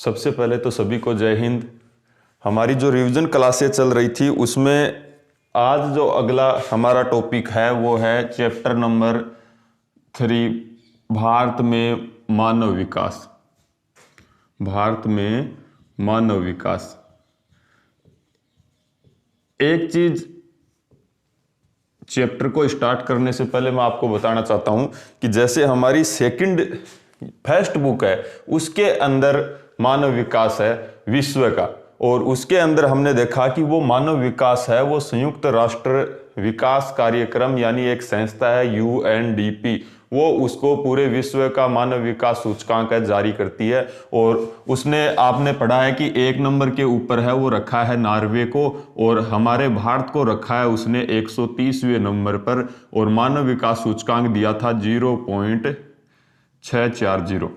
सबसे पहले तो सभी को जय हिंद। हमारी जो रिवीजन क्लासें चल रही थी उसमें आज जो अगला हमारा टॉपिक है वो है चैप्टर नंबर 3, भारत में मानव विकास। भारत में मानव विकास। एक चीज चैप्टर को स्टार्ट करने से पहले मैं आपको बताना चाहता हूं कि जैसे हमारी फर्स्ट बुक है उसके अंदर मानव विकास है विश्व का, और उसके अंदर हमने देखा कि वो मानव विकास है वो संयुक्त राष्ट्र विकास कार्यक्रम यानी एक संस्था है UNDP, वो उसको पूरे विश्व का मानव विकास सूचकांक है जारी करती है। और उसने आपने पढ़ा है कि 1 नंबर के ऊपर है वो रखा है नॉर्वे को, और हमारे भारत को रखा है उसने 130वें नंबर पर, और मानव विकास सूचकांक दिया था 0.640।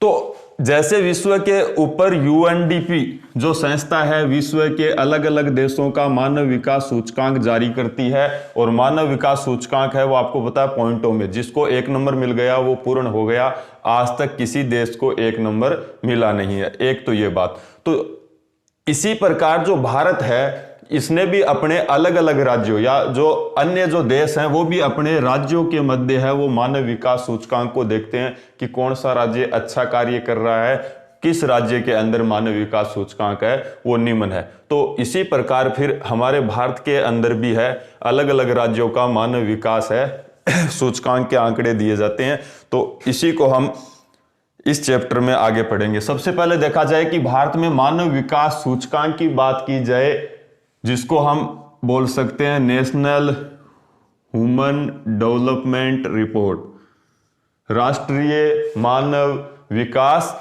तो जैसे विश्व के ऊपर UNDP जो संस्था है विश्व के अलग अलग देशों का मानव विकास सूचकांक जारी करती है, और मानव विकास सूचकांक है वो आपको पता है पॉइंटों में, जिसको 1 नंबर मिल गया वो पूर्ण हो गया। आज तक किसी देश को 1 नंबर मिला नहीं है। एक तो ये बात। तो इसी प्रकार जो भारत है इसने भी अपने अलग अलग राज्यों या जो अन्य जो देश हैं वो भी अपने राज्यों के मध्य है वो मानव विकास सूचकांक को देखते हैं कि कौन सा राज्य अच्छा कार्य कर रहा है, किस राज्य के अंदर मानव विकास सूचकांक है वो निम्न है। तो इसी प्रकार फिर हमारे भारत के अंदर भी है अलग अलग राज्यों का मानव विकास है सूचकांक के आंकड़े दिए जाते हैं। तो इसी को हम इस चैप्टर में आगे पढ़ेंगे। सबसे पहले देखा जाए कि भारत में मानव विकास सूचकांक की बात की जाए, जिसको हम बोल सकते हैं नेशनल ह्यूमन डेवलपमेंट रिपोर्ट, राष्ट्रीय मानव विकास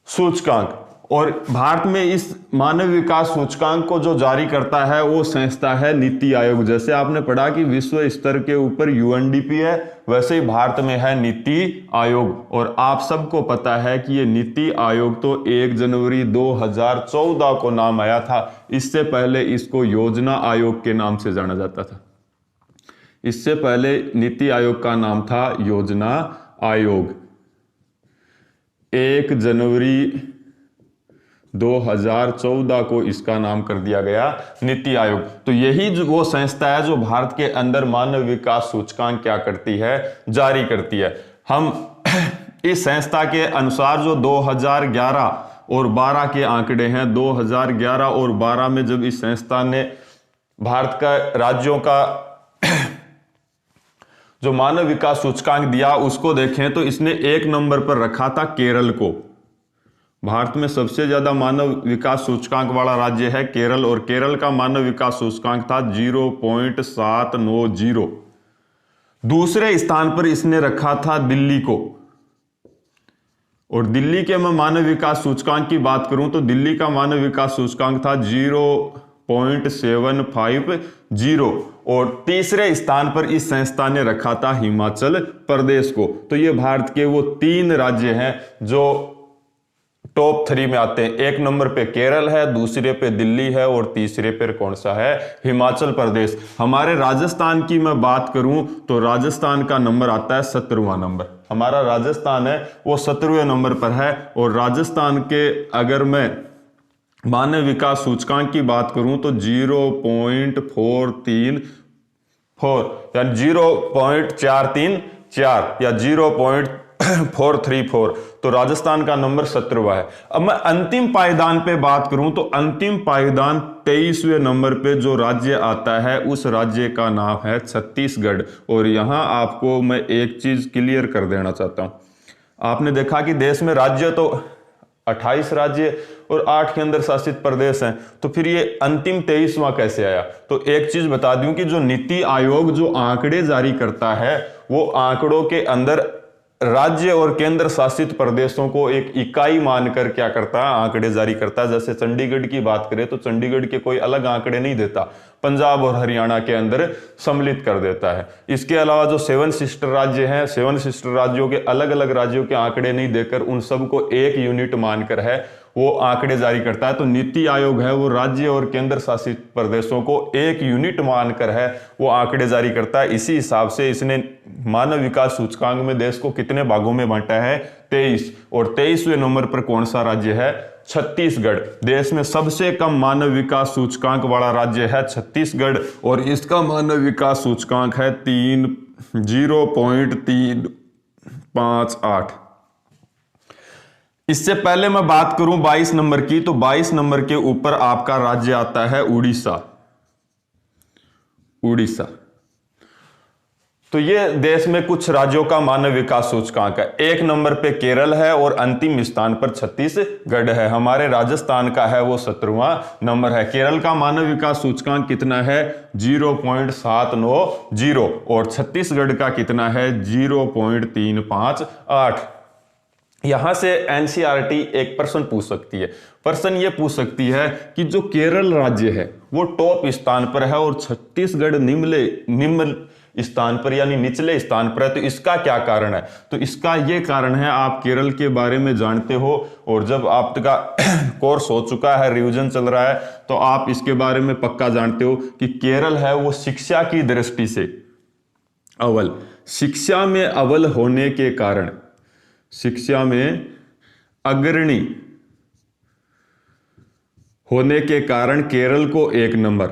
सूचकांक। और भारत में इस मानव विकास सूचकांक को जो जारी करता है वो संस्था है नीति आयोग। जैसे आपने पढ़ा कि विश्व स्तर के ऊपर UNDP है, वैसे ही भारत में है नीति आयोग। और आप सबको पता है कि ये नीति आयोग तो 1 जनवरी 2014 को नाम आया था। इससे पहले इसको योजना आयोग के नाम से जाना जाता था। इससे पहले नीति आयोग का नाम था योजना आयोग। 1 जनवरी 2014 को इसका नाम कर दिया गया नीति आयोग। तो यही जो वो संस्था है जो भारत के अंदर मानव विकास सूचकांक क्या करती है, जारी करती है। हम इस संस्था के अनुसार जो 2011 और 12 के आंकड़े हैं, 2011 और 12 में जब इस संस्था ने भारत का राज्यों का जो मानव विकास सूचकांक दिया उसको देखें तो इसने 1 नंबर पर रखा था केरल को। भारत में सबसे ज्यादा मानव विकास सूचकांक वाला राज्य है केरल, और केरल का मानव विकास सूचकांक था 0.790। दूसरे स्थान पर इसने रखा था दिल्ली को, और दिल्ली के मैं मानव विकास सूचकांक की बात करूं तो दिल्ली का मानव विकास सूचकांक था 0.750। और तीसरे स्थान पर इस संस्था ने रखा था हिमाचल प्रदेश को। तो ये भारत के वो 3 राज्य हैं जो टॉप 3 में आते हैं। 1 नंबर पे केरल है, दूसरे पे दिल्ली है, और तीसरे पे कौन सा है, हिमाचल प्रदेश। हमारे राजस्थान की मैं बात करूं तो राजस्थान का नंबर आता है 17वां नंबर। हमारा राजस्थान है वो 17वें नंबर पर है। और राजस्थान के अगर मैं मानव विकास सूचकांक की बात करूं तो 0.434 या 0.434 या 0.434। तो राजस्थान का नंबर 17वां है। अब मैं अंतिम पायदान पे बात करूं तो अंतिम पायदान 23वें नंबर पे जो राज्य आता है उस राज्य का नाम है छत्तीसगढ़। और यहां आपको मैं एक चीज क्लियर कर देना चाहता हूं। आपने देखा कि देश में राज्य तो 28 राज्य और 8 केंद्र शासित प्रदेश हैं, तो फिर ये अंतिम 23वां कैसे आया? तो एक चीज बता दूं कि जो नीति आयोग जो आंकड़े जारी करता है वो आंकड़ों के अंदर राज्य और केंद्र शासित प्रदेशों को एक इकाई मानकर क्या करता है, आंकड़े जारी करता है। जैसे चंडीगढ़ की बात करें तो चंडीगढ़ के कोई अलग आंकड़े नहीं देता, पंजाब और हरियाणा के अंदर सम्मिलित कर देता है। इसके अलावा जो 7 सिस्टर राज्य हैं, 7 सिस्टर राज्यों के अलग अलग राज्यों के आंकड़े नहीं देकर उन सबको एक यूनिट मानकर है वो आंकड़े जारी करता है। तो नीति आयोग है वो राज्य और केंद्र शासित प्रदेशों को एक यूनिट मानकर है वो आंकड़े जारी करता है। इसी हिसाब से इसने मानव विकास सूचकांक में देश को कितने भागों में बांटा है, 23, और 23वें नंबर पर कौन सा राज्य है, छत्तीसगढ़। देश में सबसे कम मानव विकास सूचकांक वाला राज्य है छत्तीसगढ़, और इसका मानव विकास सूचकांक है 0.358। इससे पहले मैं बात करूं 22 नंबर की, तो 22 नंबर के ऊपर आपका राज्य आता है उड़ीसा। उड़ीसा, तो ये देश में कुछ राज्यों का मानव विकास सूचकांक है। 1 नंबर पे केरल है और अंतिम स्थान पर छत्तीसगढ़ है। हमारे राजस्थान का है वो 17वां नंबर है। केरल का मानव विकास सूचकांक कितना है, 0.790, और छत्तीसगढ़ का कितना है, 0.358। यहां से एनसीईआरटी एक प्रश्न पूछ सकती है। प्रश्न ये पूछ सकती है कि जो केरल राज्य है वो टॉप स्थान पर है और छत्तीसगढ़ निम्न स्थान पर यानी निचले स्थान पर है, तो इसका क्या कारण है। तो इसका ये कारण है, आप केरल के बारे में जानते हो और जब आपका कोर्स हो चुका है, रिवीजन चल रहा है, तो आप इसके बारे में पक्का जानते हो कि केरल है वो शिक्षा की दृष्टि से अव्वल, शिक्षा में अव्वल होने के कारण, शिक्षा में अग्रणी होने के कारण केरल को 1 नंबर,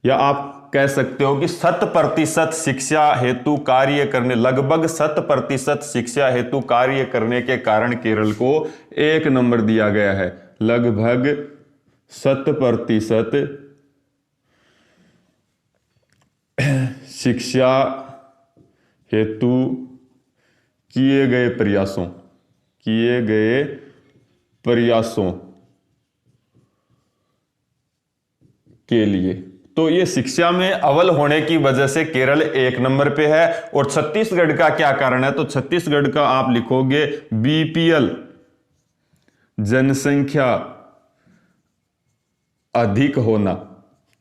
या आप कह सकते हो कि 100% शिक्षा हेतु कार्य करने, लगभग 100% शिक्षा हेतु कार्य करने के कारण केरल को 1 नंबर दिया गया है। लगभग 100% शिक्षा हेतु किए गए प्रयासों के लिए, तो ये शिक्षा में अव्वल होने की वजह से केरल 1 नंबर पे है। और छत्तीसगढ़ का क्या कारण है, तो छत्तीसगढ़ का आप लिखोगे बीपीएल, जनसंख्या अधिक होना।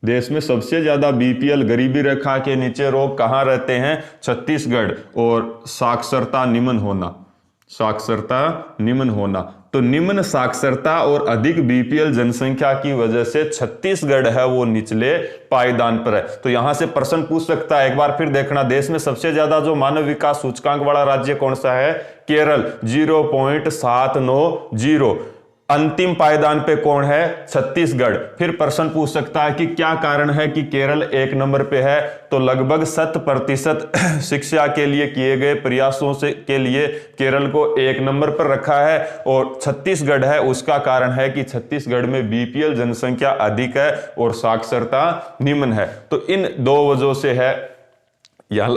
देश में सबसे ज्यादा बीपीएल, गरीबी रेखा के नीचे लोग कहां रहते हैं, छत्तीसगढ़। और साक्षरता निम्न होना, साक्षरता निम्न होना, तो निम्न साक्षरता और अधिक बीपीएल जनसंख्या की वजह से छत्तीसगढ़ है वो निचले पायदान पर है। तो यहां से प्रश्न पूछ सकता है, एक बार फिर देखना, देश में सबसे ज्यादा जो मानव विकास सूचकांक वाला राज्य कौन सा है, केरल, 0.790। अंतिम पायदान पे कौन है, छत्तीसगढ़। फिर प्रश्न पूछ सकता है कि क्या कारण है कि केरल 1 नंबर पे है, तो लगभग 100% शिक्षा के लिए किए गए प्रयासों से के लिए केरल को 1 नंबर पर रखा है। और छत्तीसगढ़ है उसका कारण है कि छत्तीसगढ़ में बीपीएल जनसंख्या अधिक है और साक्षरता निम्न है। तो इन 2 वजहों से है,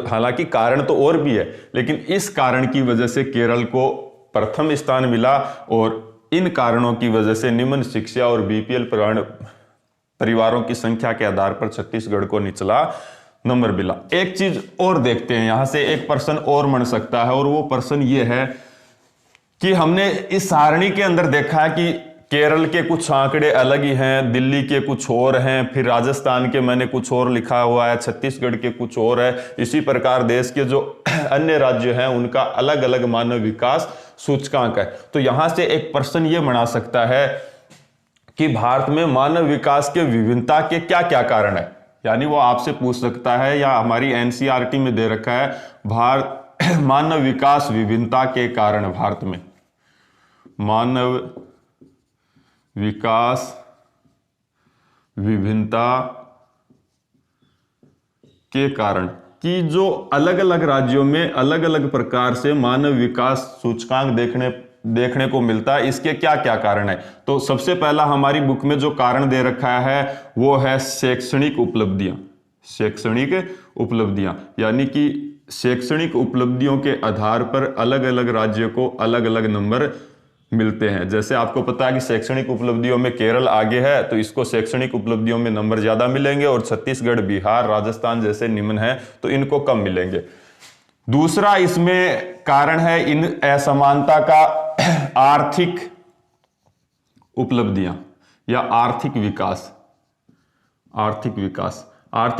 हालांकि कारण तो और भी है, लेकिन इस कारण की वजह से केरल को प्रथम स्थान मिला और इन कारणों की वजह से निम्न शिक्षा और बीपीएल परिवारों की संख्या के आधार पर छत्तीसगढ़ को निचला नंबर मिला। एक चीज और देखते हैं, यहां से एक प्रश्न और बन सकता है, और वो प्रश्न ये है कि हमने इस सारणी के अंदर देखा है कि केरल के कुछ आंकड़े अलग ही हैं, दिल्ली के कुछ और हैं, फिर राजस्थान के मैंने कुछ और लिखा हुआ है, छत्तीसगढ़ के कुछ और है। इसी प्रकार देश के जो अन्य राज्य हैं उनका अलग अलग मानव विकास सूचकांक है। तो यहां से एक प्रश्न ये बना सकता है कि भारत में मानव विकास के विभिन्नता के क्या क्या कारण है, यानी वो आपसे पूछ सकता है, या हमारी एनसीईआरटी में दे रखा है, भारत मानव विकास विभिन्नता के कारण, भारत में मानव विकास विभिन्नता के कारण, कि जो अलग अलग राज्यों में अलग अलग प्रकार से मानव विकास सूचकांक देखने को मिलता है, इसके क्या क्या कारण है। तो सबसे पहला हमारी बुक में जो कारण दे रखा है वो है शैक्षणिक उपलब्धियां। शैक्षणिक उपलब्धियां यानी कि शैक्षणिक उपलब्धियों के आधार पर अलग अलग राज्यों को अलग अलग नंबर मिलते हैं। जैसे आपको पता है कि शैक्षणिक उपलब्धियों में केरल आगे है, तो इसको शैक्षणिक उपलब्धियों में नंबर ज्यादा मिलेंगे, और छत्तीसगढ़, बिहार, राजस्थान जैसे निम्न है तो इनको कम मिलेंगे। दूसरा इसमें कारण है इन असमानता का आर्थिक उपलब्धियां या आर्थिक विकास। आर्थिक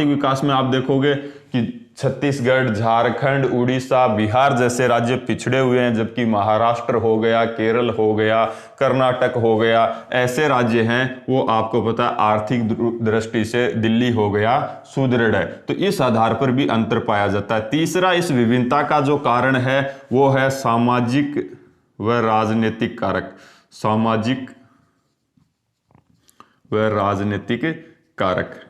विकास में आप देखोगे कि छत्तीसगढ़, झारखंड, उड़ीसा, बिहार जैसे राज्य पिछड़े हुए हैं, जबकि महाराष्ट्र हो गया, केरल हो गया, कर्नाटक हो गया, ऐसे राज्य हैं वो आपको पता है आर्थिक दृष्टि से दिल्ली हो गया सुदृढ़ है। तो इस आधार पर भी अंतर पाया जाता है। तीसरा इस विभिन्नता का जो कारण है वो है सामाजिक व राजनीतिक कारक। सामाजिक व राजनीतिक कारक।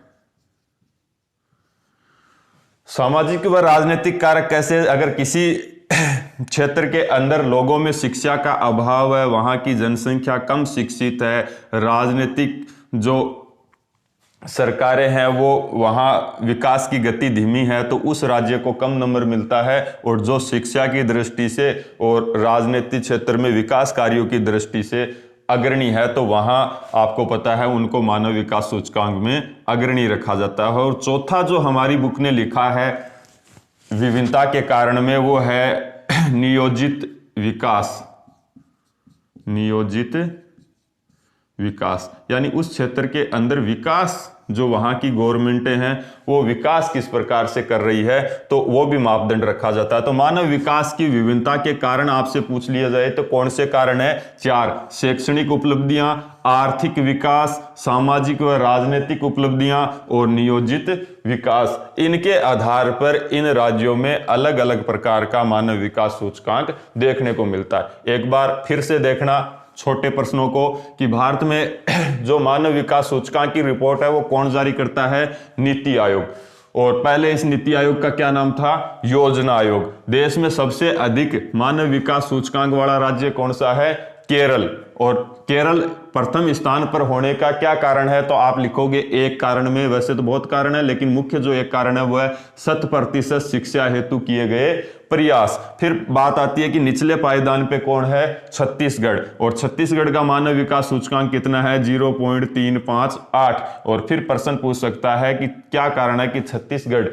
सामाजिक व राजनीतिक कारक कैसे? अगर किसी क्षेत्र के अंदर लोगों में शिक्षा का अभाव है, वहां की जनसंख्या कम शिक्षित है, राजनीतिक जो सरकारें हैं वो वहाँ विकास की गति धीमी है, तो उस राज्य को कम नंबर मिलता है। और जो शिक्षा की दृष्टि से और राजनीतिक क्षेत्र में विकास कार्यों की दृष्टि से अग्रणी है, तो वहाँ आपको पता है उनको मानव विकास सूचकांक में अग्रणी रखा जाता है। और चौथा जो हमारी बुक ने लिखा है विभिन्नता के कारण में, वो है नियोजित विकास। नियोजित विकास यानी उस क्षेत्र के अंदर विकास जो वहां की गवर्नमेंटें हैं वो विकास किस प्रकार से कर रही है, तो वो भी मापदंड रखा जाता है। तो मानव विकास की विभिन्नता के कारण आपसे पूछ लिया जाए तो कौन से कारण है? 4, शैक्षणिक उपलब्धियां, आर्थिक विकास, सामाजिक व राजनीतिक उपलब्धियां और नियोजित विकास। इनके आधार पर इन राज्यों में अलग अलग प्रकार का मानव विकास सूचकांक देखने को मिलता है। एक बार फिर से देखना छोटे प्रश्नों को कि भारत में जो मानव विकास सूचकांक की रिपोर्ट है वो कौन जारी करता है? नीति आयोग। और पहले इस नीति आयोग का क्या नाम था? योजना आयोग। देश में सबसे अधिक मानव विकास सूचकांक वाला राज्य कौन सा है? केरल। और केरल प्रथम स्थान पर होने का क्या कारण है? तो आप लिखोगे एक कारण में, वैसे तो बहुत कारण है लेकिन मुख्य जो एक कारण है वो है 100% शिक्षा हेतु किए गए प्रयास। फिर बात आती है कि निचले पायदान पे कौन है? छत्तीसगढ़। और छत्तीसगढ़ का मानव विकास सूचकांक कितना है? 0.358। और फिर प्रश्न पूछ सकता है कि क्या कारण है कि छत्तीसगढ़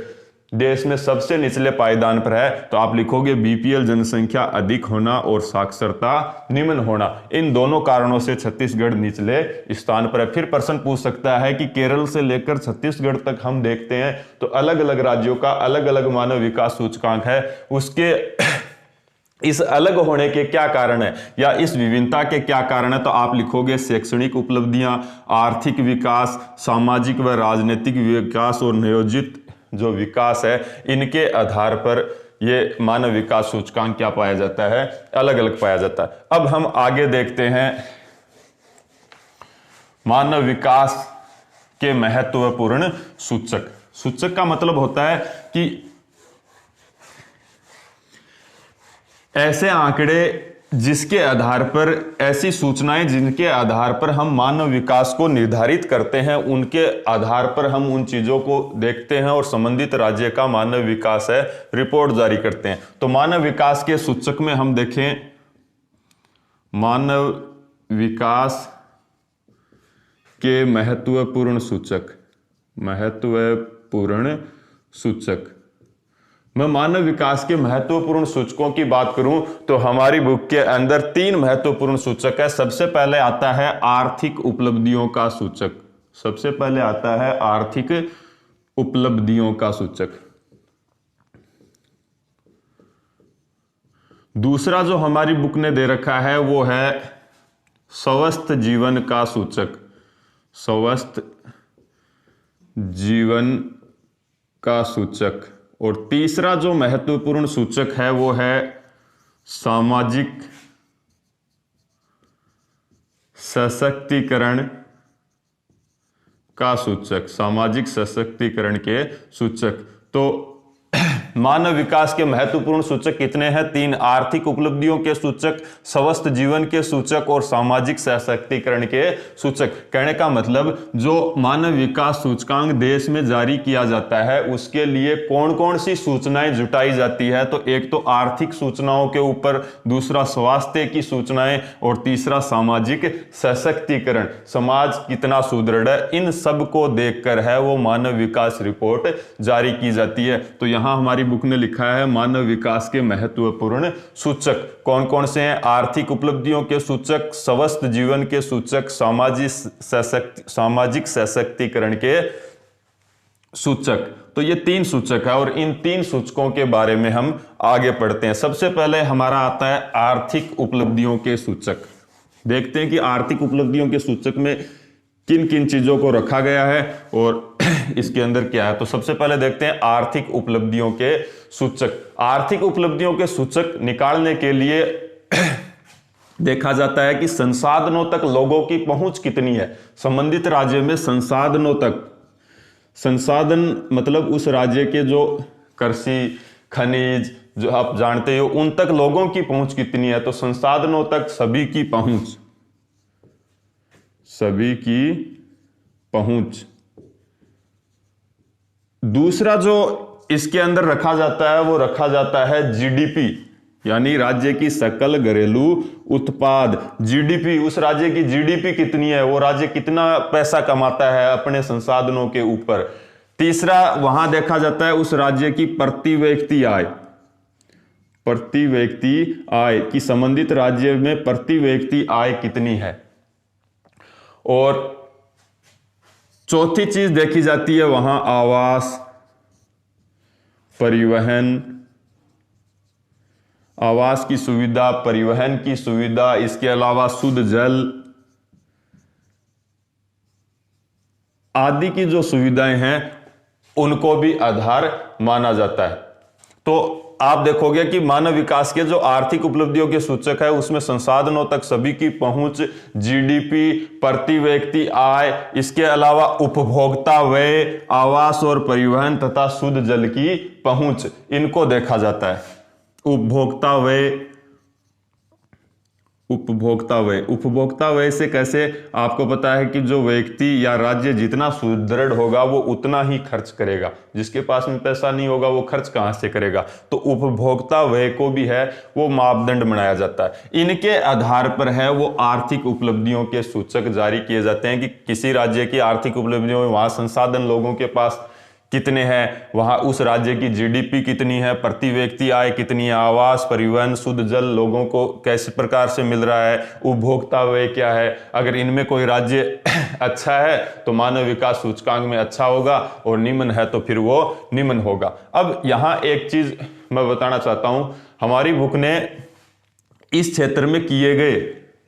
देश में सबसे निचले पायदान पर है? तो आप लिखोगे बीपीएल जनसंख्या अधिक होना और साक्षरता निम्न होना। इन दोनों कारणों से छत्तीसगढ़ निचले स्थान पर है। फिर प्रश्न पूछ सकता है कि केरल से लेकर छत्तीसगढ़ तक हम देखते हैं तो अलग अलग राज्यों का अलग अलग मानव विकास सूचकांक है, उसके इस अलग होने के क्या कारण है या इस विभिन्नता के क्या कारण है? तो आप लिखोगे शैक्षणिक उपलब्धियां, आर्थिक विकास, सामाजिक व राजनीतिक विकास और नियोजित जो विकास है, इनके आधार पर ये मानव विकास सूचकांक क्या पाया जाता है? अलग अलग पाया जाता है। अब हम आगे देखते हैं मानव विकास के महत्वपूर्ण सूचक। सूचक का मतलब होता है कि ऐसे आंकड़े जिसके आधार पर, ऐसी सूचनाएं जिनके आधार पर हम मानव विकास को निर्धारित करते हैं, उनके आधार पर हम उन चीजों को देखते हैं और संबंधित राज्य का मानव विकास है रिपोर्ट जारी करते हैं। तो मानव विकास के सूचक में हम देखें मानव विकास के महत्वपूर्ण सूचक। महत्वपूर्ण सूचक, मैं मानव विकास के महत्वपूर्ण सूचकों की बात करूं तो हमारी बुक के अंदर 3 महत्वपूर्ण सूचक है। सबसे पहले आता है आर्थिक उपलब्धियों का सूचक। सबसे पहले आता है आर्थिक उपलब्धियों का सूचक। दूसरा जो हमारी बुक ने दे रखा है वो है स्वस्थ जीवन का सूचक। स्वस्थ जीवन का सूचक। और तीसरा जो महत्वपूर्ण सूचक है वो है सामाजिक सशक्तिकरण का सूचक। सामाजिक सशक्तिकरण के सूचक। तो मानव विकास के महत्वपूर्ण सूचक कितने हैं? 3। आर्थिक उपलब्धियों के सूचक, स्वस्थ जीवन के सूचक और सामाजिक सशक्तिकरण के सूचक। कहने का मतलब जो मानव विकास सूचकांक देश में जारी किया जाता है उसके लिए कौन कौन सी सूचनाएं जुटाई जाती है? तो एक तो आर्थिक सूचनाओं के ऊपर, दूसरा स्वास्थ्य की सूचनाएं और तीसरा सामाजिक सशक्तिकरण, समाज कितना सुदृढ़ है, इन सब को देखकर है वो मानव विकास रिपोर्ट जारी की जाती है। तो यहां हमारी बुक ने लिखा है मानव विकास के महत्वपूर्ण सूचक कौन कौन से हैं? आर्थिक उपलब्धियों के सूचक, स्वस्थ जीवन के सूचक, सामाजिक सशक्तिकरण के सूचक। तो ये 3 सूचक है और इन 3 सूचकों के बारे में हम आगे पढ़ते हैं। सबसे पहले हमारा आता है आर्थिक उपलब्धियों के सूचक। देखते हैं कि आर्थिक उपलब्धियों के सूचक में किन किन चीजों को रखा गया है और इसके अंदर क्या है। तो सबसे पहले देखते हैं आर्थिक उपलब्धियों के सूचक। आर्थिक उपलब्धियों के सूचक निकालने के लिए देखा जाता है कि संसाधनों तक लोगों की पहुंच कितनी है। संबंधित राज्य में संसाधनों तक, संसाधन मतलब उस राज्य के जो कृषि, खनिज जो आप जानते हो, उन तक लोगों की पहुंच कितनी है। तो संसाधनों तक सभी की पहुंच, सभी की पहुंच। दूसरा जो इसके अंदर रखा जाता है वो रखा जाता है जीडीपी, यानी राज्य की सकल घरेलू उत्पाद। जीडीपी, उस राज्य की जीडीपी कितनी है, वो राज्य कितना पैसा कमाता है अपने संसाधनों के ऊपर। तीसरा वहां देखा जाता है उस राज्य की प्रति व्यक्ति आय, प्रति व्यक्ति आय कि संबंधित राज्य में प्रति व्यक्ति आय कितनी है। और चौथी चीज देखी जाती है वहां आवास, परिवहन, आवास की सुविधा, परिवहन की सुविधा, इसके अलावा शुद्ध जल आदि की जो सुविधाएं हैं उनको भी आधार माना जाता है। तो आप देखोगे कि मानव विकास के जो आर्थिक उपलब्धियों के सूचक है उसमें संसाधनों तक सभी की पहुंच, जीडीपी, प्रति व्यक्ति आय, इसके अलावा उपभोक्ता व्यय, आवास और परिवहन तथा शुद्ध जल की पहुंच, इनको देखा जाता है। उपभोक्ता व्यय, उपभोक्ता व्यय, उपभोक्ता व्यय से कैसे, आपको पता है कि जो व्यक्ति या राज्य जितना सुदृढ़ होगा वो उतना ही खर्च करेगा, जिसके पास में पैसा नहीं होगा वो खर्च कहां से करेगा। तो उपभोक्ता व्यय को भी है वो मापदंड बनाया जाता है। इनके आधार पर है वो आर्थिक उपलब्धियों के सूचक जारी किए जाते हैं कि किसी राज्य की आर्थिक उपलब्धियों में वहां संसाधन लोगों के पास कितने हैं, वहां उस राज्य की जीडीपी कितनी है, प्रति व्यक्ति आय कितनी है, आवास, परिवहन, शुद्ध जल लोगों को कैसे प्रकार से मिल रहा है, उपभोक्ता व्यय क्या है। अगर इनमें कोई राज्य अच्छा है तो मानव विकास सूचकांक में अच्छा होगा और निम्न है तो फिर वो निम्न होगा। अब यहां एक चीज मैं बताना चाहता हूं, हमारी बुक ने इस क्षेत्र में किए गए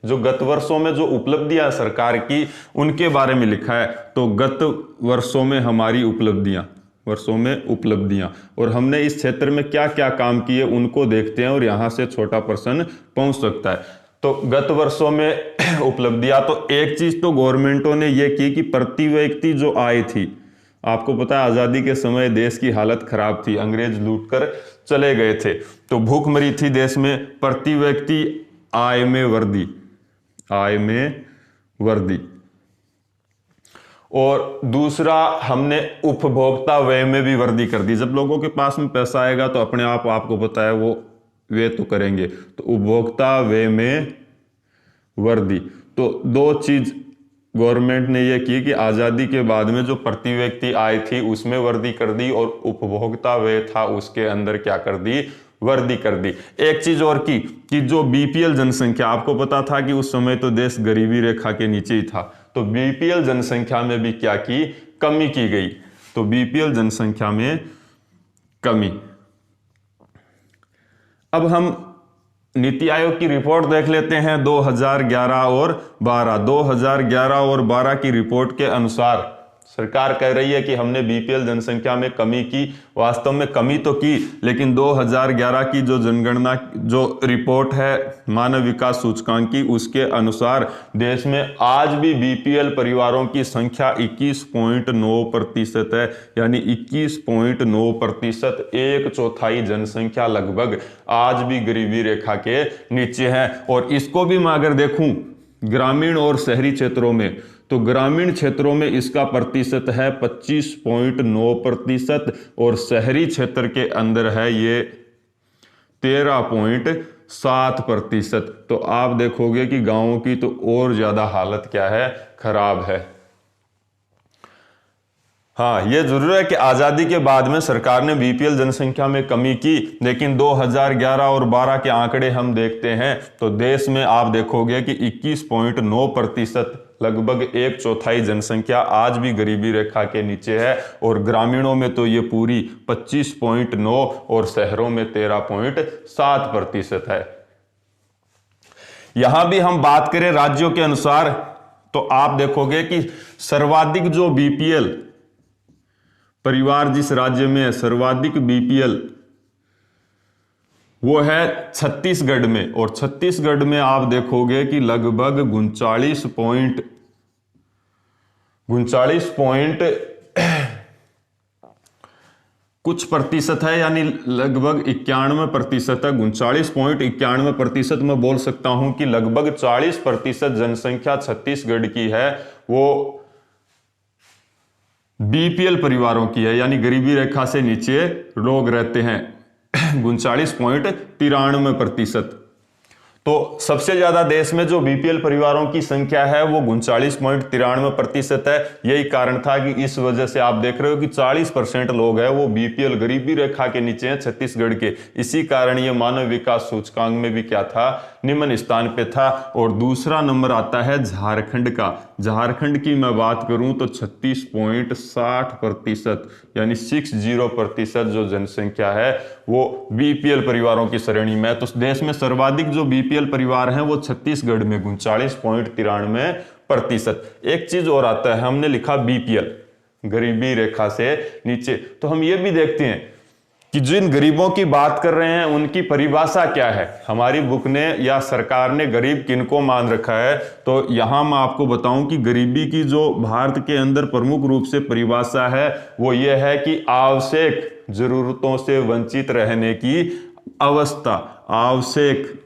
जो गत वर्षों में जो उपलब्धियां सरकार की उनके बारे में लिखा है। तो गत वर्षों में हमारी उपलब्धियां, वर्षों में उपलब्धियां, और हमने इस क्षेत्र में क्या क्या काम किए उनको देखते हैं और यहां से छोटा प्रश्न पहुंच सकता है। तो गत वर्षों में उपलब्धियां, तो एक चीज तो गवर्नमेंटों ने यह की कि प्रति व्यक्ति जो आय थी, आपको पता है आजादी के समय देश की हालत खराब थी, अंग्रेज लूटकर चले गए थे, तो भूखमरी थी देश में। प्रति व्यक्ति आय में वृद्धि, आय में वृद्धि। और दूसरा हमने उपभोक्ता व्यय में भी वृद्धि कर दी। जब लोगों के पास में पैसा आएगा तो अपने आप आपको पता है वो व्यय तो करेंगे, तो उपभोक्ता व्यय में वृद्धि। तो दो चीज गवर्नमेंट ने यह की कि आजादी के बाद में जो प्रति व्यक्ति आय थी उसमें वृद्धि कर दी और उपभोक्ता व्यय था उसके अंदर क्या कर दी, वृद्धि कर दी। एक चीज और की कि जो बीपीएल जनसंख्या, आपको पता था कि उस समय तो देश गरीबी रेखा के नीचे ही था, तो बीपीएल जनसंख्या में भी क्या की, कमी की गई। तो बीपीएल जनसंख्या में कमी। अब हम नीति आयोग की रिपोर्ट देख लेते हैं 2011 और 12। 2011 और 12 की रिपोर्ट के अनुसार सरकार कह रही है कि हमने बीपीएल जनसंख्या में कमी की। वास्तव में कमी तो की, लेकिन 2011 की जो जनगणना जो रिपोर्ट है मानव विकास सूचकांक की, उसके अनुसार देश में आज भी बीपीएल परिवारों की संख्या 21.9% है, यानी 21.9%, 1/4 जनसंख्या लगभग आज भी गरीबी रेखा के नीचे है। और इसको भी मैं अगर देखूं ग्रामीण और शहरी क्षेत्रों में, तो ग्रामीण क्षेत्रों में इसका प्रतिशत है 25.9% और शहरी क्षेत्र के अंदर है ये 13.7%। तो आप देखोगे कि गांवों की तो और ज्यादा हालत क्या है, खराब है। हाँ, ये जरूर है कि आजादी के बाद में सरकार ने बीपीएल जनसंख्या में कमी की, लेकिन 2011 और 12 के आंकड़े हम देखते हैं तो देश में आप देखोगे कि 21.9% लगभग 1/4 जनसंख्या आज भी गरीबी रेखा के नीचे है, और ग्रामीणों में तो ये पूरी 25.9 और शहरों में 13.7% है। यहां भी हम बात करें राज्यों के अनुसार तो आप देखोगे कि सर्वाधिक जो बीपीएल परिवार जिस राज्य में है, सर्वाधिक बीपीएल वो है छत्तीसगढ़ में, और छत्तीसगढ़ में आप देखोगे कि लगभग 39 कुछ प्रतिशत है, यानी लगभग 91% है। 39.91% मैं बोल सकता हूं कि लगभग 40% जनसंख्या छत्तीसगढ़ की है वो बीपीएल परिवारों की है, यानी गरीबी रेखा से नीचे लोग रहते हैं। 39.93%। तो सबसे ज्यादा देश में जो बीपीएल परिवारों की संख्या है वो 39.93% है। यही कारण था कि इस वजह से आप देख रहे हो कि 40% लोग हैं वो बीपीएल गरीबी रेखा के नीचे हैं छत्तीसगढ़ के। इसी कारण ये मानव विकास सूचकांक में भी क्या था, निम्न स्थान पे था। और दूसरा नंबर आता है झारखंड का। झारखंड की मैं बात करूं तो 36.60% यानी 60% जो जनसंख्या है वो बीपीएल परिवारों की श्रेणी में। तो देश में सर्वाधिक जो बीपीएल परिवार हैं वो छत्तीसगढ़ में 39.93%। एक चीज और आता है, हमने लिखा बीपीएल गरीबी रेखा से नीचे, तो हम ये भी देखते हैं कि जिन गरीबों की बात कर रहे हैं उनकी परिभाषा क्या है। हमारी बुक ने या सरकार ने गरीब किनको मान रखा है, तो यहां मैं आपको बताऊं कि गरीबी की जो भारत के अंदर प्रमुख रूप से परिभाषा है वो ये है कि आवश्यक जरूरतों से वंचित रहने की अवस्था, आवश्यक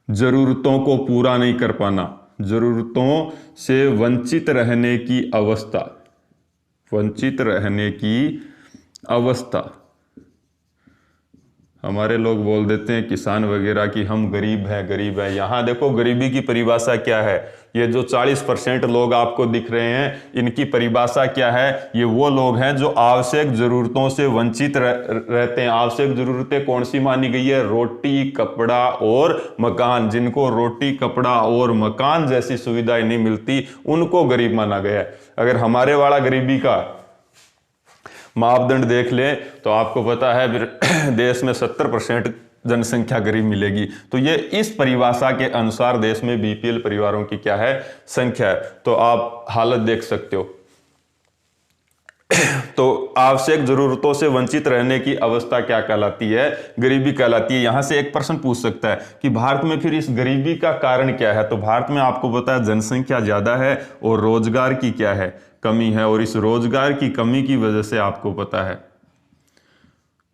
जरूरतों को पूरा नहीं कर पाना, जरूरतों से वंचित रहने की अवस्था, वंचित रहने की अवस्था। हमारे लोग बोल देते हैं किसान वगैरह कि हम गरीब हैं, गरीब हैं। यहां देखो गरीबी की परिभाषा क्या है। ये जो 40% लोग आपको दिख रहे हैं इनकी परिभाषा क्या है, ये वो लोग हैं जो आवश्यक जरूरतों से वंचित रहते हैं। आवश्यक जरूरतें कौन सी मानी गई है, रोटी, कपड़ा और मकान। जिनको रोटी, कपड़ा और मकान जैसी सुविधाएं नहीं मिलती उनको गरीब माना गया है। अगर हमारे वाला गरीबी का मापदंड देख लें तो आपको पता है फिर देश में 70% जनसंख्या गरीब मिलेगी। तो ये इस परिभाषा के अनुसार देश में बीपीएल परिवारों की क्या है, संख्या है। तो आप हालत देख सकते हो। तो आवश्यक जरूरतों से वंचित रहने की अवस्था क्या कहलाती है, गरीबी कहलाती है। यहां से एक प्रश्न पूछ सकता है कि भारत में फिर इस गरीबी का कारण क्या है। तो भारत में आपको पता है जनसंख्या ज्यादा है और रोजगार की क्या है, कमी है। और इस रोजगार की कमी की वजह से आपको पता है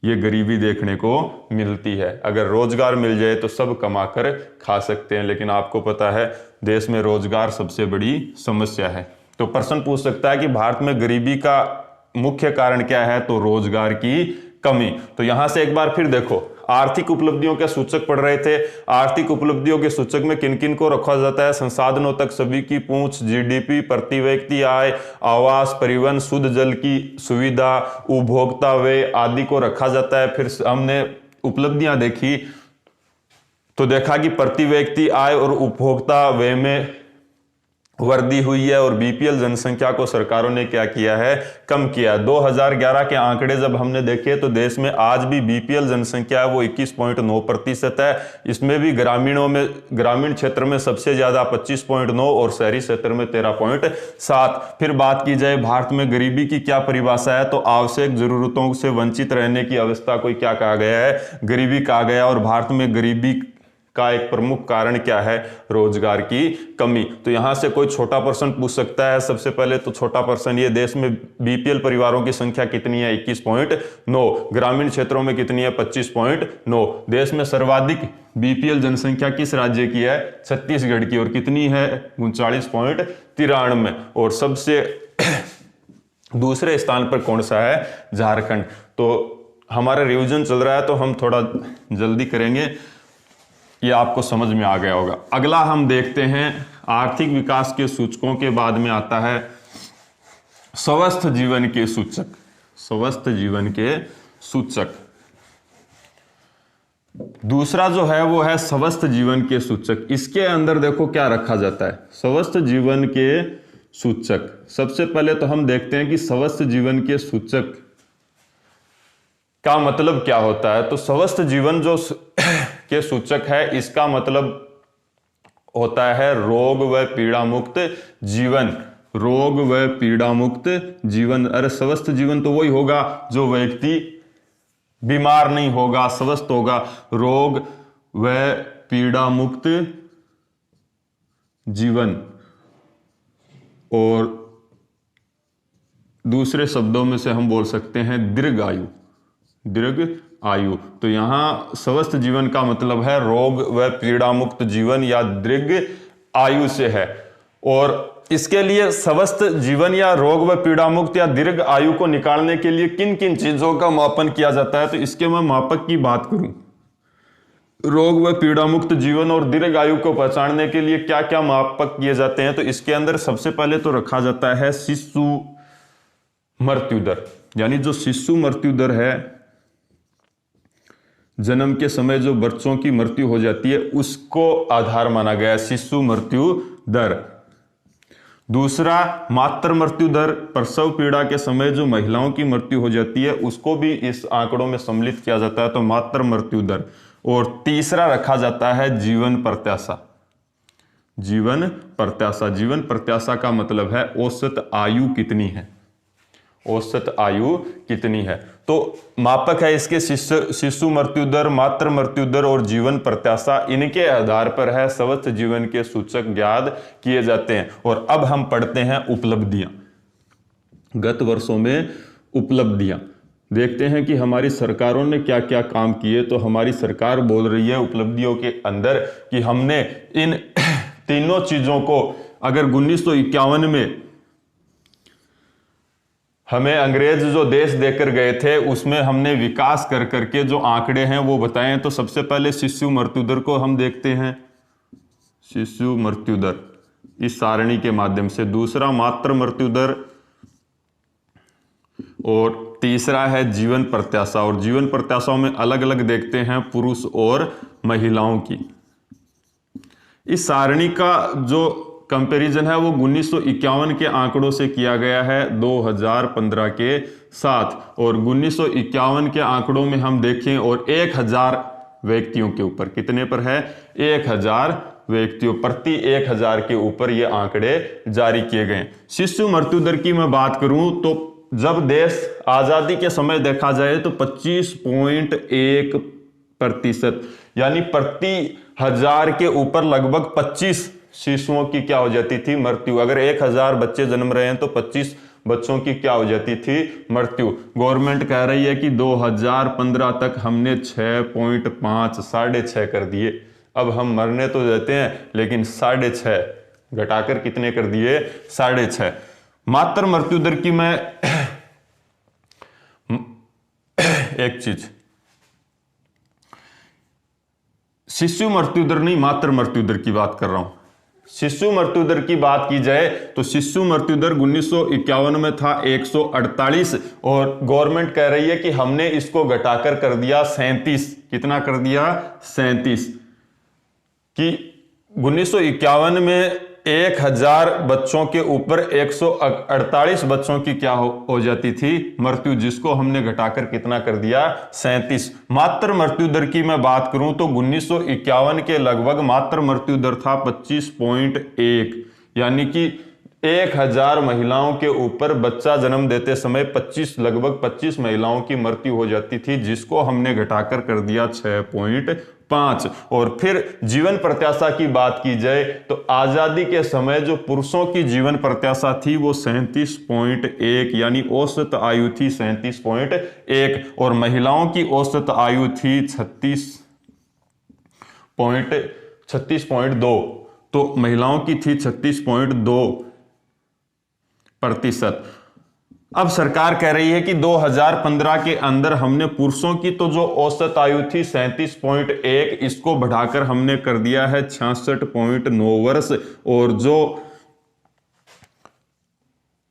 ये गरीबी देखने को मिलती है। अगर रोजगार मिल जाए तो सब कमाकर खा सकते हैं, लेकिन आपको पता है देश में रोजगार सबसे बड़ी समस्या है। तो प्रश्न पूछ सकता है कि भारत में गरीबी का मुख्य कारण क्या है, तो रोजगार की कमी। तो यहां से एक बार फिर देखो, आर्थिक उपलब्धियों के सूचक पढ़ रहे थे। आर्थिक उपलब्धियों के सूचक में किन किन को रखा जाता है, संसाधनों तक सभी की पहुंच, जीडीपी, प्रति व्यक्ति आय, आवास, परिवहन, शुद्ध जल की सुविधा, उपभोक्ता व्यय आदि को रखा जाता है। फिर हमने उपलब्धियां देखी तो देखा कि प्रति व्यक्ति आय और उपभोक्ता व्यय में वृद्धि हुई है, और बीपीएल जनसंख्या को सरकारों ने क्या किया है, कम किया। 2011 के आंकड़े जब हमने देखे तो देश में आज भी बीपीएल जनसंख्या है वो 21.9% है। इसमें भी ग्रामीण क्षेत्र में सबसे ज्यादा 25.9 और शहरी क्षेत्र में 13.7। फिर बात की जाए भारत में गरीबी की क्या परिभाषा है, तो आवश्यक जरूरतों से वंचित रहने की अवस्था को क्या कहा गया है, गरीबी कहा गया। और भारत में गरीबी का एक प्रमुख कारण क्या है, रोजगार की कमी। तो यहां से कोई छोटा प्रश्न पूछ सकता है। सबसे पहले तो छोटा प्रश्न ये, देश में बीपीएल परिवारों की संख्या कितनी है, 21.9। ग्रामीण क्षेत्रों में कितनी है, 25.9। देश में सर्वाधिक बीपीएल जनसंख्या किस राज्य की है, छत्तीसगढ़ की, और कितनी है, 39.93। और सबसे दूसरे स्थान पर कौन सा है, झारखंड। तो हमारा रिवीजन चल रहा है तो हम थोड़ा जल्दी करेंगे, ये आपको समझ में आ गया होगा। अगला हम देखते हैं आर्थिक विकास के सूचकों के बाद में आता है स्वस्थ जीवन के सूचक। स्वस्थ जीवन के सूचक दूसरा जो है वो है स्वस्थ जीवन के सूचक। इसके अंदर देखो क्या रखा जाता है, स्वस्थ जीवन के सूचक। सबसे पहले तो हम देखते हैं कि स्वस्थ जीवन के सूचक का मतलब क्या होता है। तो स्वस्थ जीवन जो के सूचक है, इसका मतलब होता है रोग व पीड़ा मुक्त जीवन। रोग व पीड़ा मुक्त जीवन। अरे स्वस्थ जीवन तो वही होगा जो व्यक्ति बीमार नहीं होगा, स्वस्थ होगा। रोग व पीड़ा मुक्त जीवन, और दूसरे शब्दों में से हम बोल सकते हैं दीर्घ आयु। दीर्घ आयु। तो यहां स्वस्थ जीवन का मतलब है रोग व पीड़ा मुक्त जीवन या दीर्घ आयु से है। और इसके लिए स्वस्थ जीवन या रोग व पीड़ा मुक्त या दीर्घ आयु को निकालने के लिए किन किन चीजों का मापन किया जाता है, तो इसके मैं मापक की बात करूं। रोग व पीड़ा मुक्त जीवन और दीर्घ आयु को पहचानने के लिए क्या क्या मापक किए जाते हैं, तो इसके अंदर सबसे पहले तो रखा जाता है शिशु मृत्यु दर। यानी जो शिशु मृत्यु दर है, जन्म के समय जो बच्चों की मृत्यु हो जाती है, उसको आधार माना गया है, शिशु मृत्यु दर। दूसरा मातृ मृत्यु दर, प्रसव पीड़ा के समय जो महिलाओं की मृत्यु हो जाती है उसको भी इस आंकड़ों में सम्मिलित किया जाता है, तो मातृ मृत्यु दर। और तीसरा रखा जाता है जीवन प्रत्याशा। जीवन प्रत्याशा। जीवन प्रत्याशा का मतलब है औसत आयु कितनी है, औसत आयु कितनी है। तो मापक है इसके शिशु मृत्यु दर, मातृ मृत्यु दर और जीवन प्रत्याशा। इनके आधार पर है स्वस्थ जीवन के सूचक ज्ञात किए जाते हैं। और अब हम पढ़ते हैं उपलब्धियां, गत वर्षों में उपलब्धियां। देखते हैं कि हमारी सरकारों ने क्या क्या काम किए। तो हमारी सरकार बोल रही है उपलब्धियों के अंदर कि हमने इन तीनों चीजों को, अगर 1951 में हमें अंग्रेज जो देश देकर गए थे उसमें हमने विकास कर करके जो आंकड़े हैं वो बताएं। तो सबसे पहले शिशु मृत्यु दर को हम देखते हैं, शिशु मृत्यु दर इस सारणी के माध्यम से। दूसरा मातृ मृत्यु दर, और तीसरा है जीवन प्रत्याशा। और जीवन प्रत्याशाओं में अलग अलग देखते हैं पुरुष और महिलाओं की। इस सारणी का जो कंपैरिजन है वो 1951 के आंकड़ों से किया गया है 2015 के साथ। और 1951 के आंकड़ों में हम देखें और 1000 व्यक्तियों के ऊपर, कितने पर है, 1000 व्यक्तियों प्रति 1000 के ऊपर ये आंकड़े जारी किए गए। शिशु मृत्यु दर की मैं बात करूं तो जब देश आजादी के समय देखा जाए तो 25.1%, यानी प्रति 1000 के ऊपर लगभग 25 शिशुओं की क्या हो जाती थी, मृत्यु। अगर 1000 बच्चे जन्म रहे हैं तो 25 बच्चों की क्या हो जाती थी, मृत्यु। गवर्नमेंट कह रही है कि 2015 तक हमने 6.5 6.5 कर दिए। अब हम मरने तो देते हैं लेकिन 6.5 घटाकर कितने कर दिए, 6.5। मातृ मृत्यु दर की मैं एक चीज, शिशु मृत्यु दर नहीं मातृ मृत्यु दर की बात कर रहा हूं। शिशु मृत्यु दर की बात की जाए तो शिशु मृत्यु दर 1951 में था 148 और गवर्नमेंट कह रही है कि हमने इसको घटाकर कर दिया 37। कितना कर दिया, 37। कि 1951 में 1000 बच्चों के ऊपर 148 बच्चों की क्या हो जाती थी, मृत्यु, जिसको हमने घटाकर कितना कर दिया, 37। मातृ मृत्यु दर की मैं बात करूं तो 1951 के लगभग मातृ मृत्यु दर था 25.1, यानी कि 1000 महिलाओं के ऊपर बच्चा जन्म देते समय लगभग 25 महिलाओं की मृत्यु हो जाती थी, जिसको हमने घटाकर कर दिया 6.5। और फिर जीवन प्रत्याशा की बात की जाए तो आजादी के समय जो पुरुषों की जीवन प्रत्याशा थी वो 37.1, यानी औसत आयु थी 37.1, और महिलाओं की औसत आयु थी 36.2। तो महिलाओं की थी 36.2%। अब सरकार कह रही है कि 2015 के अंदर हमने पुरुषों की तो जो औसत आयु थी 37.1, इसको बढ़ाकर हमने कर दिया है 66.9 वर्ष, और जो